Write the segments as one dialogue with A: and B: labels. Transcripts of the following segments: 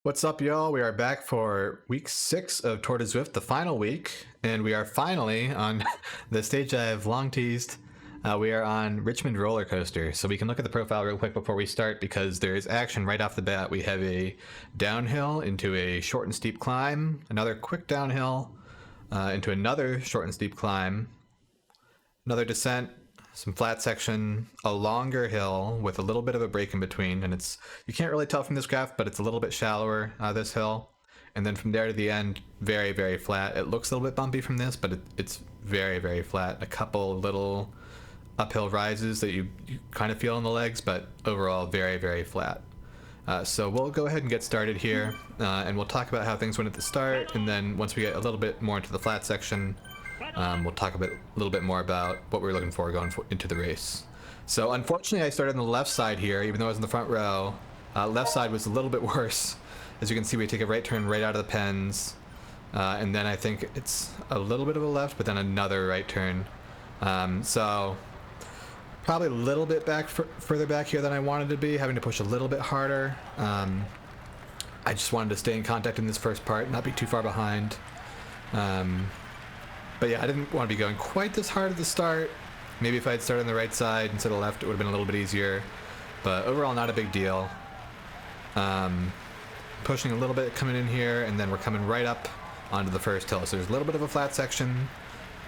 A: What's up, y'all? We are back for week 6 of Tour de Zwift, the final week, and we are finally on the stage I've long teased. We are on Richmond Rollercoaster, so we can look at the profile real quick before we start because there is action right off the bat. We have a downhill into a short and steep climb, another quick downhill into another short and steep climb, another descent, some flat section, a longer hill with a little bit of a break in between, and you can't really tell from this graph, but it's a little bit shallower, this hill. And then from there to the end, very, very flat. It looks a little bit bumpy from this, but it's very, very flat. A couple little uphill rises that you kind of feel in the legs, but overall very, very flat. So we'll go ahead and get started here, and we'll talk about how things went at the start, and then once we get a little bit more into the flat section, we'll talk a little bit more about what we're looking for into the race. So unfortunately I started on the left side here, even though I was in the front row. Left side was a little bit worse. As you can see, we take a right turn right out of the pens, and then I think it's a little bit of a left, but then another right turn. So probably a little bit further back here than I wanted to be, having to push a little bit harder. I just wanted to stay in contact in this first part, not be too far behind. But yeah, I didn't want to be going quite this hard at the start. Maybe if I had started on the right side instead of left, it would have been a little bit easier. But overall, not a big deal. Pushing a little bit coming in here, and then we're coming right up onto the first hill. So there's a little bit of a flat section,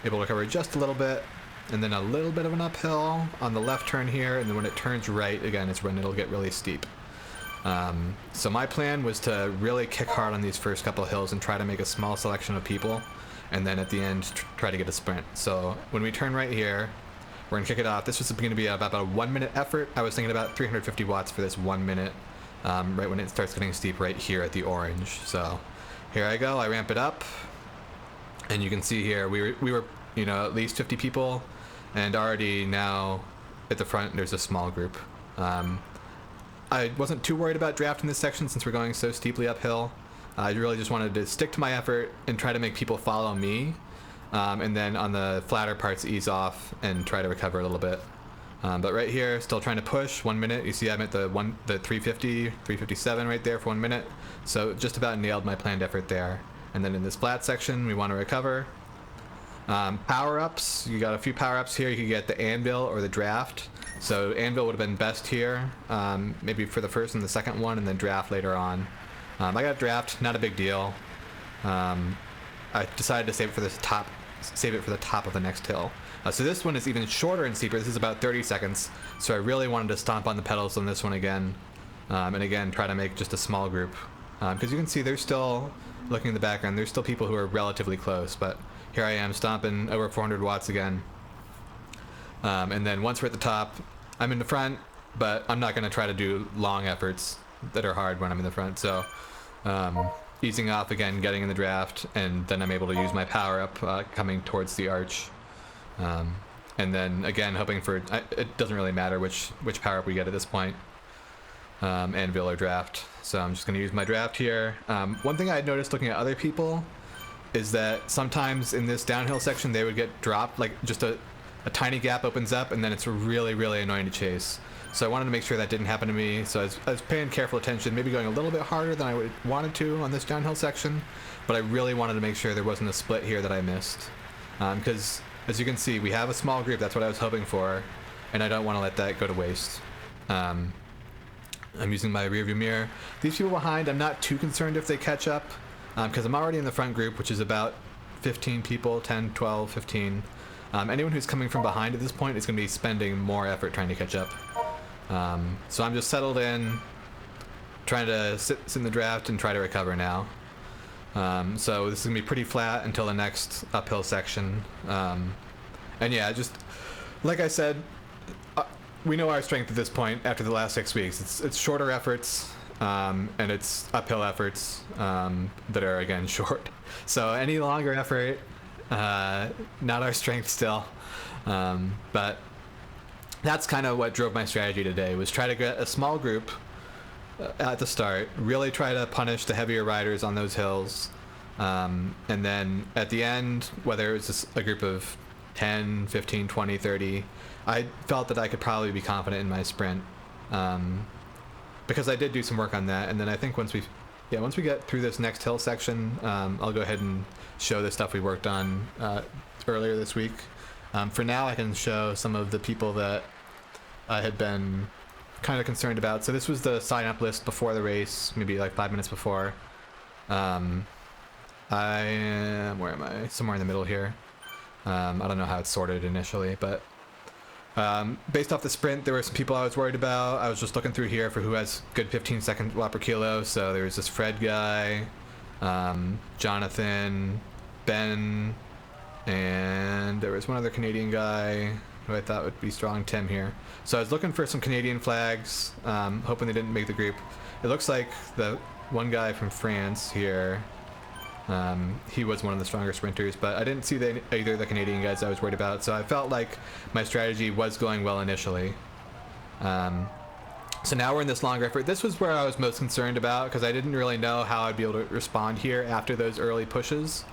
A: able to cover just a little bit, and then a little bit of an uphill on the left turn here, and then when it turns right, again, is when it'll get really steep. So my plan was to really kick hard on these first couple hills and try to make a small selection of people, and then at the end try to get a sprint. So when we turn right here, we're gonna kick it off. This was going to be about a 1 minute effort. I was thinking about 350 watts for this 1 minute, right when it starts getting steep right here at the orange. So here I go, I ramp it up, and you can see here we were at least 50 people, and already now at the front there's a small group. I wasn't too worried about drafting this section since we're going so steeply uphill. I really just wanted to stick to my effort and try to make people follow me, and then on the flatter parts ease off and try to recover a little bit. But right here, still trying to push. 1 minute. You see I'm at the 350, 357 right there for 1 minute. So just about nailed my planned effort there. And then in this flat section, we want to recover. Power-ups. You got a few power-ups here. You could get the anvil or the draft. So anvil would have been best here, maybe for the first and the second one, and then draft later on. I got draft, not a big deal. I decided to save it for the top of the next hill. So this one is even shorter and steeper. This is about 30 seconds. So I really wanted to stomp on the pedals on this one again, and again try to make just a small group. Because you can see there's still, looking in the background, there's still people who are relatively close. But here I am stomping over 400 watts again. And then once we're at the top, I'm in the front, but I'm not going to try to do long efforts that are hard when I'm in the front. So easing off again, getting in the draft, and then I'm able to use my power up coming towards the arch. And then again hoping for, it doesn't really matter which power up we get at this point, anvil or draft. So I'm just going to use my draft here. One thing I had noticed looking at other people is that sometimes in this downhill section they would get dropped, like just a tiny gap opens up, and then it's really, really annoying to chase. So I wanted to make sure that didn't happen to me. So I was paying careful attention, maybe going a little bit harder than I would wanted to on this downhill section, but I really wanted to make sure there wasn't a split here that I missed. Because as you can see, we have a small group. That's what I was hoping for, and I don't want to let that go to waste. I'm using my rearview mirror. These people behind, I'm not too concerned if they catch up, because I'm already in the front group, which is about 15 people, 10, 12, 15. Anyone who's coming from behind at this point is going to be spending more effort trying to catch up. So I'm just settled in, trying to sit in the draft and try to recover now. So this is going to be pretty flat until the next uphill section. And yeah, just like I said, we know our strength at this point after the last 6 weeks. It's shorter efforts, and it's uphill efforts that are, again, short. So any longer effort, not our strength still. But that's kind of what drove my strategy today, was try to get a small group at the start, really try to punish the heavier riders on those hills, and then at the end, whether it was just a group of 10, 15, 20, 30, I felt that I could probably be confident in my sprint, because I did do some work on that. And then I think once we yeah, once we get through this next hill section, I'll go ahead and show the stuff we worked on earlier this week. For now, I can show some of the people that I had been kind of concerned about. So this was the sign-up list before the race, maybe like 5 minutes before. I am, where am I? Somewhere in the middle here. I don't know how it's sorted initially, but based off the sprint, there were some people I was worried about. I was just looking through here for who has good 15-second watt per kilo. So there was this Fred guy, Jonathan, Ben, and there was one other Canadian guy who I thought would be strong, Tim here. So I was looking for some Canadian flags, hoping they didn't make the group. It looks like the one guy from France here, he was one of the stronger sprinters, but I didn't see either of the Canadian guys I was worried about, so I felt like my strategy was going well initially. So now we're in this longer effort. This was where I was most concerned about, because I didn't really know how I'd be able to respond here after those early pushes.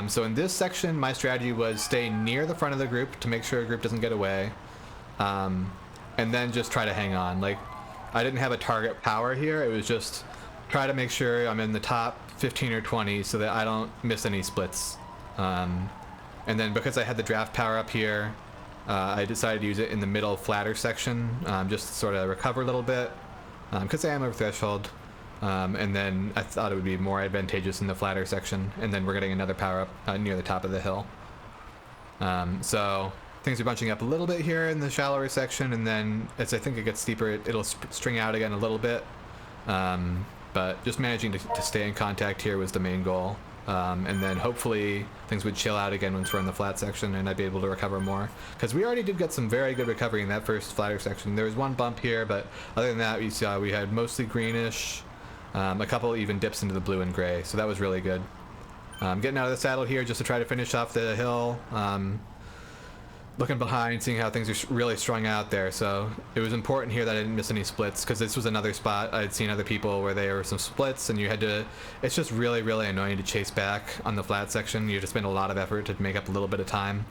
A: So in this section, my strategy was stay near the front of the group to make sure a group doesn't get away, and then just try to hang on. Like, I didn't have a target power here. It was just try to make sure I'm in the top 15 or 20 so that I don't miss any splits. And then because I had the draft power up here, I decided to use it in the middle flatter section, just to sort of recover a little bit, because I am over threshold. And then I thought it would be more advantageous in the flatter section, and then we're getting another power up near the top of the hill. So things are bunching up a little bit here in the shallower section, and then as I think it gets steeper, it'll string out again a little bit. But just managing to stay in contact here was the main goal. And then hopefully things would chill out again once we're in the flat section, and I'd be able to recover more. Because we already did get some very good recovery in that first flatter section. There was one bump here, but other than that, we saw we had mostly greenish, a couple even dips into the blue and gray, so that was really good. Getting out of the saddle here just to try to finish off the hill. Looking behind, seeing how things are really strung out there. So it was important here that I didn't miss any splits, because this was another spot I'd seen other people where there were some splits, and you had to, it's just really, really annoying to chase back on the flat section. You have to spend a lot of effort to make up a little bit of time.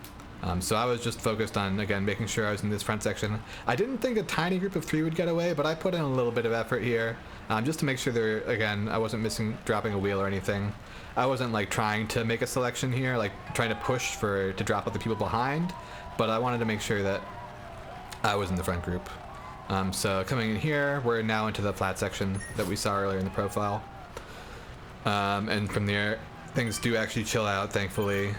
A: So I was just focused on, again, making sure I was in this front section. I didn't think a tiny group of 3 would get away, but I put in a little bit of effort here, just to make sure there, again, I wasn't dropping a wheel or anything. I wasn't like trying to make a selection here, like trying to push to drop other people behind, but I wanted to make sure that I was in the front group. So coming in here, we're now into the flat section that we saw earlier in the profile. And from there, things do actually chill out, thankfully.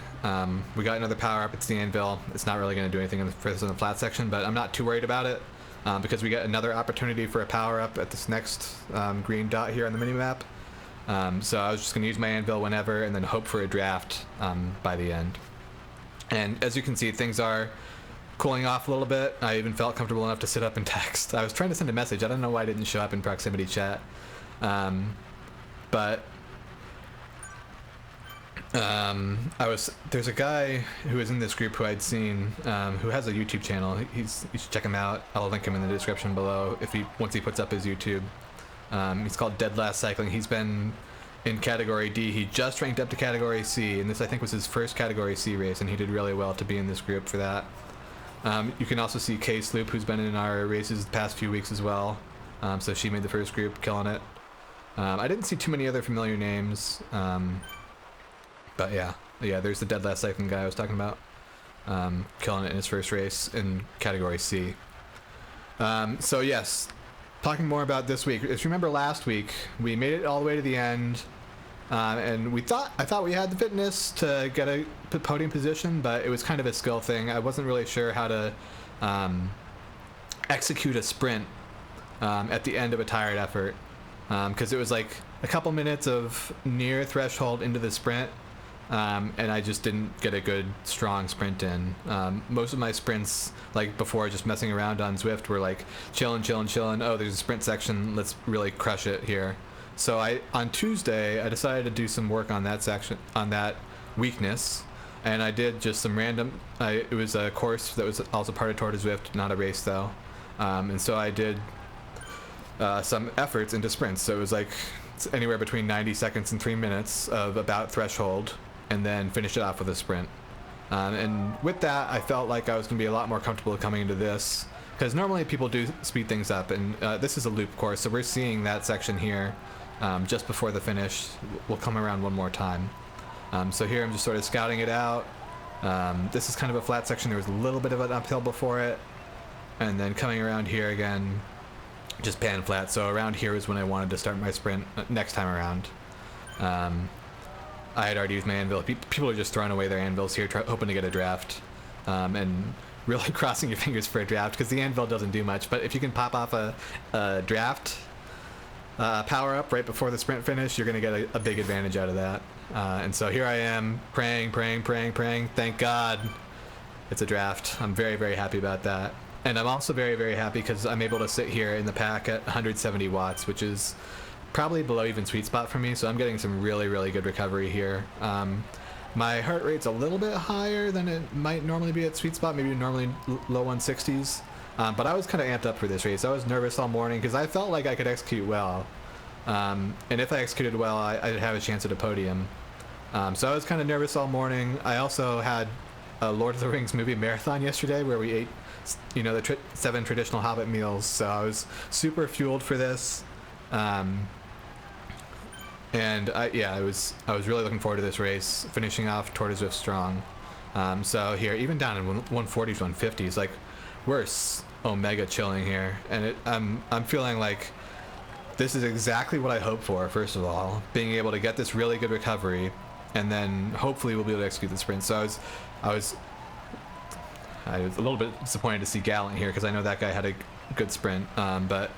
A: We got another power up, it's the anvil. It's not really going to do anything for us in the flat section, but I'm not too worried about it, because we get another opportunity for a power up at this next green dot here on the mini-map. So I was just going to use my anvil whenever, and then hope for a draft by the end. And as you can see, things are cooling off a little bit. I even felt comfortable enough to sit up and text. I was trying to send a message. I don't know why I didn't show up in proximity chat. But there's a guy who was in this group who I'd seen, who has a YouTube channel. You should check him out. I'll link him in the description below once he puts up his YouTube. He's called Dead Last Cycling. He's been in category D. He just ranked up to category C, and this I think was his first category C race, and he did really well to be in this group for that. You can also see Kay Sloop, who's been in our races the past few weeks as well. So she made the first group, killing it. I didn't see too many other familiar names, but yeah, there's the Dead Last Cycling guy I was talking about, killing it in his first race in category C. So yes, talking more about this week. If you remember last week, we made it all the way to the end, and I thought we had the fitness to get a podium position, but it was kind of a skill thing. I wasn't really sure how to execute a sprint at the end of a tired effort, because it was like a couple minutes of near threshold into the sprint, and I just didn't get a good strong sprint in. Most of my sprints, like before, just messing around on Zwift, were like chilling. Oh, there's a sprint section, let's really crush it here. So on Tuesday I decided to do some work on that section, on that weakness, and I did just some random, it was a course that was also part of Tour de Zwift, not a race though, and so I did some efforts into sprints. So it was like anywhere between 90 seconds and 3 minutes of about threshold, and then finish it off with a sprint. And with that, I felt like I was going to be a lot more comfortable coming into this, because normally people do speed things up, and this is a loop course, so we're seeing that section here just before the finish. We'll come around one more time. So here I'm just sort of scouting it out. This is kind of a flat section. There was a little bit of an uphill before it, and then coming around here again, just pan flat. So around here is when I wanted to start my sprint next time around. I had already used my anvil. People are just throwing away their anvils here, hoping to get a draft, and really crossing your fingers for a draft, because the anvil doesn't do much. But if you can pop off a draft power up right before the sprint finish, you're going to get a big advantage out of that. And so here I am, praying. Thank God it's a draft. I'm very, very happy about that. And I'm also very, very happy because I'm able to sit here in the pack at 170 watts, which is probably below even sweet spot for me. So I'm getting some really, really good recovery here. My heart rate's a little bit higher than it might normally be at sweet spot, maybe normally low 160s. But I was kind of amped up for this race. I was nervous all morning because I felt like I could execute well. And if I executed well, I'd have a chance at a podium. So I was kind of nervous all morning. I also had a Lord of the Rings movie marathon yesterday where we ate, you know, the 7 traditional Hobbit meals. So I was super fueled for this. And I was really looking forward to this race, finishing off Tour de Zwift strong. So here, even down in 140s, 150s, like we're omega chilling here, and I'm feeling like this is exactly what I hoped for. First of all, being able to get this really good recovery, and then hopefully we'll be able to execute the sprint. So I was a little bit disappointed to see Gallant here because I know that guy had a good sprint, but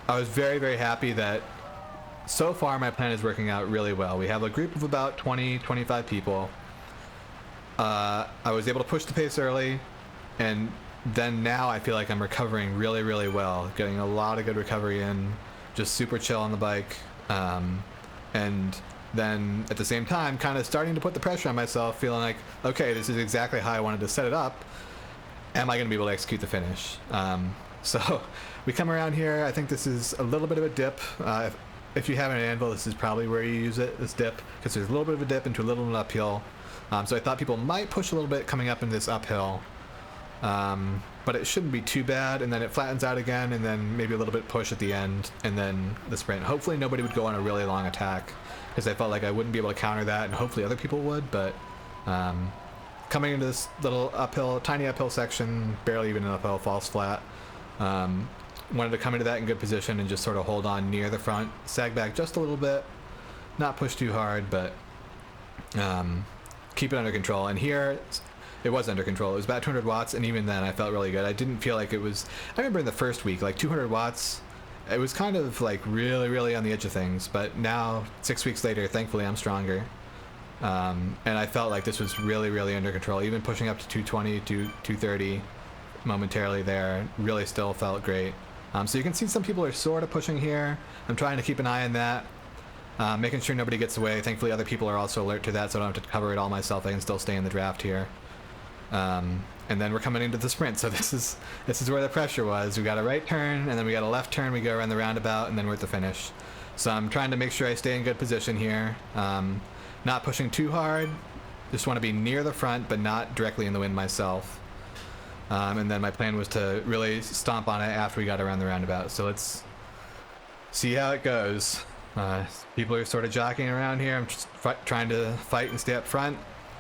A: I was very, very happy that so far my plan is working out really well. We have a group of about 20-25 people. I was able to push the pace early, and then now I feel like I'm recovering really, really well, getting a lot of good recovery in, just super chill on the bike, and then at the same time kind of starting to put the pressure on myself, feeling like, okay, this is exactly how I wanted to set it up. Am I going to be able to execute the finish? So we come around here. I think this is a little bit of a dip. If you have an anvil, this is probably where you use it, this dip, because there's a little bit of a dip into a little bit of uphill. So I thought people might push a little bit coming up in this uphill, but it shouldn't be too bad. And then it flattens out again, and then maybe a little bit push at the end, and then the sprint. Hopefully nobody would go on a really long attack, because I felt like I wouldn't be able to counter that, and hopefully other people would. But coming into this little uphill, tiny uphill section, barely even an uphill, falls flat. Wanted to come into that in good position and just sort of hold on near the front, sag back just a little bit, not push too hard, but keep it under control. And here it was under control. It was about 200 watts, and even then I felt really good. I didn't feel like it was, I remember in the first week, like 200 watts, it was kind of like really, really on the edge of things. But now, 6 weeks later, thankfully I'm stronger. And I felt like this was really, really under control. Even pushing up to 220 to 230 momentarily there, really still felt great. So you can see some people are sort of pushing here. I'm trying to keep an eye on that, making sure nobody gets away. Thankfully other people are also alert to that, so I don't have to cover it all myself. I can still stay in the draft here. And then we're coming into the sprint, so this is where the pressure was. We got a right turn, and then we got a left turn, we go around the roundabout, and then we're at the finish. So I'm trying to make sure I stay in good position here, not pushing too hard. Just want to be near the front, but not directly in the wind myself. And then my plan was to really stomp on it after we got around the roundabout. So let's see how it goes. People are sort of jockeying around here. I'm just trying to fight and stay up front.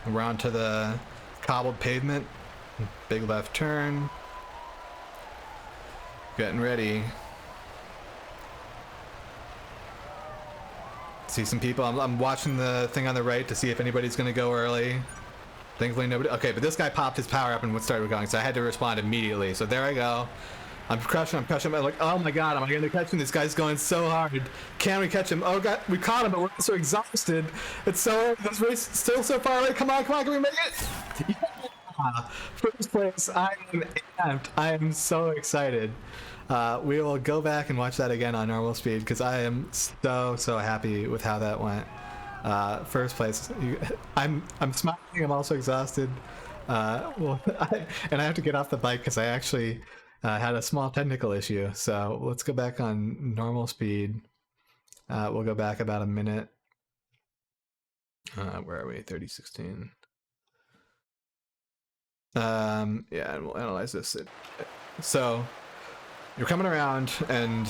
A: We're onto the cobbled pavement. Big left turn. Getting ready. See some people. I'm watching the thing on the right to see if anybody's going to go early. Thankfully nobody. Okay, but this guy popped his power up and started going, so I had to respond immediately. So there I go. I'm crushing. I'm like, oh my god, am I going to catch him? This guy's going so hard. Can we catch him? Oh god, we caught him, but we're so exhausted. It's so, this race still so far away. Come on, can we make it? Yeah. First place. I am amped. I am so excited. We will go back and watch that again on normal speed because I am so happy with how that went. First place. I'm smiling. I'm also exhausted. And I have to get off the bike because I actually had a small technical issue. So let's go back on normal speed. We'll go back about a minute. Where are we? 3016. Yeah, and we'll analyze this. So you're coming around, and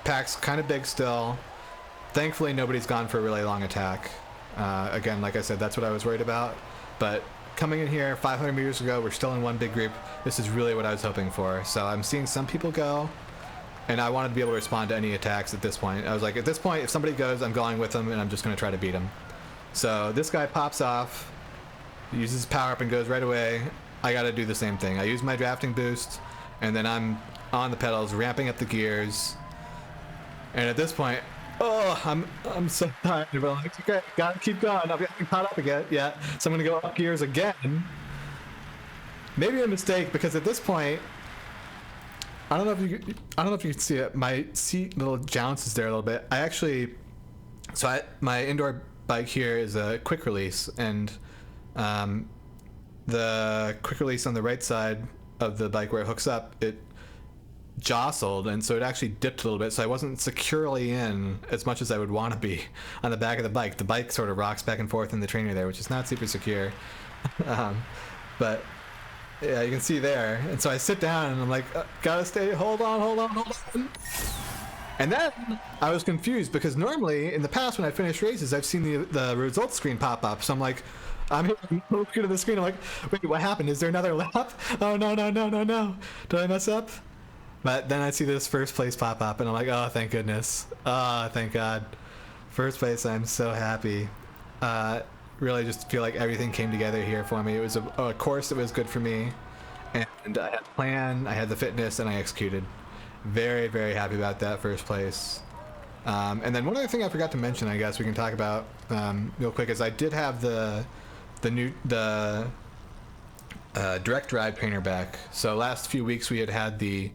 A: pack's kind of big still. Thankfully, nobody's gone for a really long attack. Again, like I said, that's what I was worried about. But coming in here 500 meters ago, we're still in one big group. This is really what I was hoping for. So I'm seeing some people go, and I wanted to be able to respond to any attacks at this point. I was like, at this point, if somebody goes, I'm going with them, and I'm just going to try to beat them. So this guy pops off, uses his power up and goes right away. I got to do the same thing. I use my drafting boost, and then I'm on the pedals, ramping up the gears. And at this point, oh, I'm so tired. But I'm like, okay, gotta keep going. I'm getting caught up again. Yeah, so I'm gonna go up gears again. Maybe a mistake, because at this point, I don't know if you can see it. My seat little jounces there a little bit. I actually, my indoor bike here is a quick release, and the quick release on the right side of the bike where it hooks up, it jostled, and so it actually dipped a little bit, so I wasn't securely in as much as I would want to be on the back of the bike. The bike sort of rocks back and forth in the trainer there, which is not super secure. But yeah, you can see there. And so I sit down and I'm like, gotta stay, hold on. And then I was confused, because normally in the past when I finish races, I've seen the results screen pop up. So I'm like, I'm looking at the screen, I'm like, wait, what happened? Is there another lap? Oh, no. Did I mess up? But then I see this first place pop up, and I'm like, oh, thank goodness. Oh, thank God. First place, I'm so happy. Really just feel like everything came together here for me. It was a course that was good for me, and I had a plan, I had the fitness, and I executed. Very, very happy about that first place. And then one other thing I forgot to mention, I guess we can talk about real quick, is I did have the direct drive trainer back. So last few weeks we had the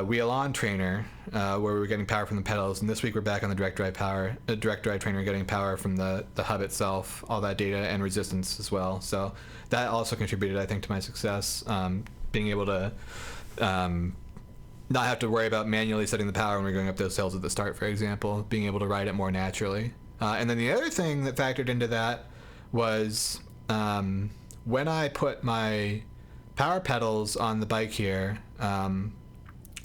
A: wheel on trainer where we were getting power from the pedals, and this week we're back on the direct drive trainer, getting power from the hub itself, all that data and resistance as well. So that also contributed, I think, to my success, being able to not have to worry about manually setting the power when we're going up those hills at the start, for example, being able to ride it more naturally. And then the other thing that factored into that was when I put my power pedals on the bike here,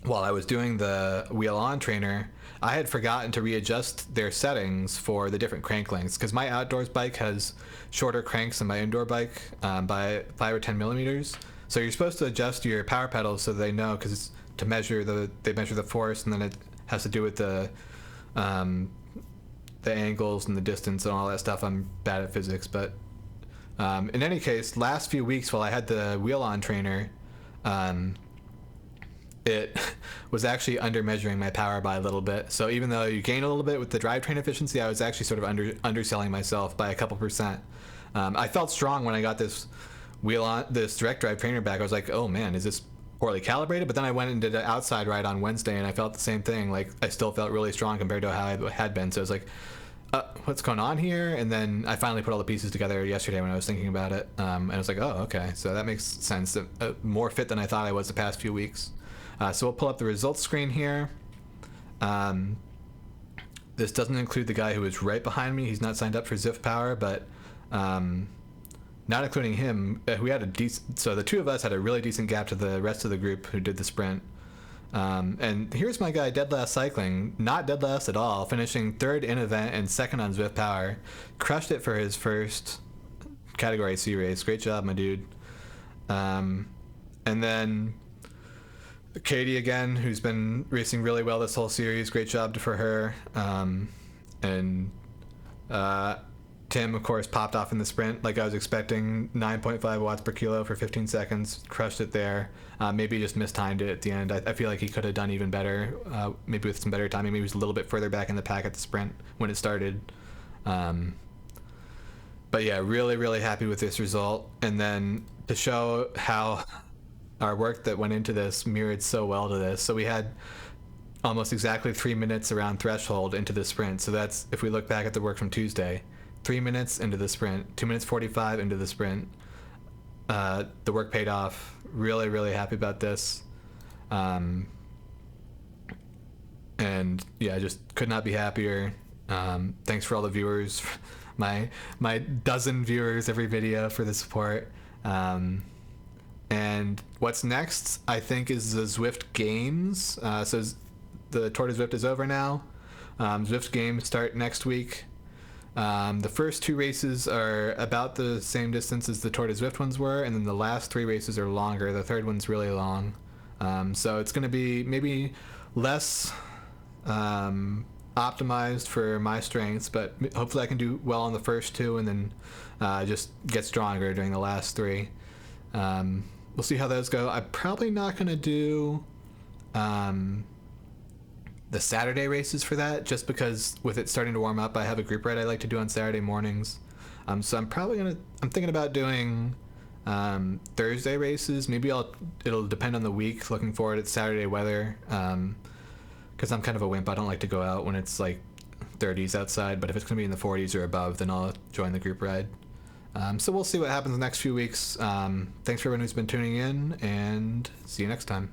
A: while I was doing the wheel on trainer, I had forgotten to readjust their settings for the different crank lengths, because my outdoors bike has shorter cranks than my indoor bike by 5 or 10 millimeters. So you're supposed to adjust your power pedals so they know, because they measure the force, and then it has to do with the angles and the distance and all that stuff. I'm bad at physics, but in any case, last few weeks while I had the wheel on trainer, it was actually under measuring my power by a little bit. So even though you gain a little bit with the drivetrain efficiency, I was actually sort of underselling myself by a couple percent. I felt strong when I got this direct drive trainer back. I was like, oh man, is this poorly calibrated? But then I went and did an outside ride on Wednesday, and I felt the same thing. Like, I still felt really strong compared to how I had been. So I was like, what's going on here? And then I finally put all the pieces together yesterday when I was thinking about it, and I was like, oh, okay, so that makes sense. More fit than I thought I was the past few weeks. So we'll pull up the results screen here. This doesn't include the guy who is right behind me. He's not signed up for Zwift Power, but not including him, we had a decent, so the two of us had a really decent gap to the rest of the group who did the sprint. And here's my guy, Dead Last Cycling, not dead last at all, finishing third in event and second on Zwift Power. Crushed it for his first Category C race. Great job, my dude. And then Katie again, who's been racing really well this whole series. Great job for her. And Tim, of course, popped off in the sprint like I was expecting. 9.5 watts per kilo for 15 seconds. Crushed it there. Maybe just mistimed it at the end. I feel like he could have done even better, maybe with some better timing. Maybe he was a little bit further back in the pack at the sprint when it started. But yeah, really, really happy with this result. And then to show how our work that went into this mirrored so well to this. So we had almost exactly 3 minutes around threshold into the sprint. So that's, if we look back at the work from Tuesday, 3 minutes into the sprint, 2 minutes 45 into the sprint. The work paid off. Really, really happy about this. And yeah, just could not be happier. Thanks for all the viewers, my dozen viewers every video, for the support. And what's next, I think, is the Zwift Games. So the Tour de Zwift is over now. Zwift Games start next week. The first 2 races are about the same distance as the Tour de Zwift ones were, and then the last 3 races are longer. The third one's really long. So it's going to be maybe less optimized for my strengths, but hopefully I can do well on the first 2 and then just get stronger during the last 3. We'll see how those go. I'm probably not going to do the Saturday races for that, just because with it starting to warm up, I have a group ride I like to do on Saturday mornings. So I'm thinking about doing Thursday races. Maybe it'll depend on the week, looking forward at Saturday weather, because I'm kind of a wimp. I don't like to go out when it's like 30s outside, but if it's going to be in the 40s or above, then I'll join the group ride. So we'll see what happens the next few weeks. Thanks for everyone who's been tuning in, and see you next time.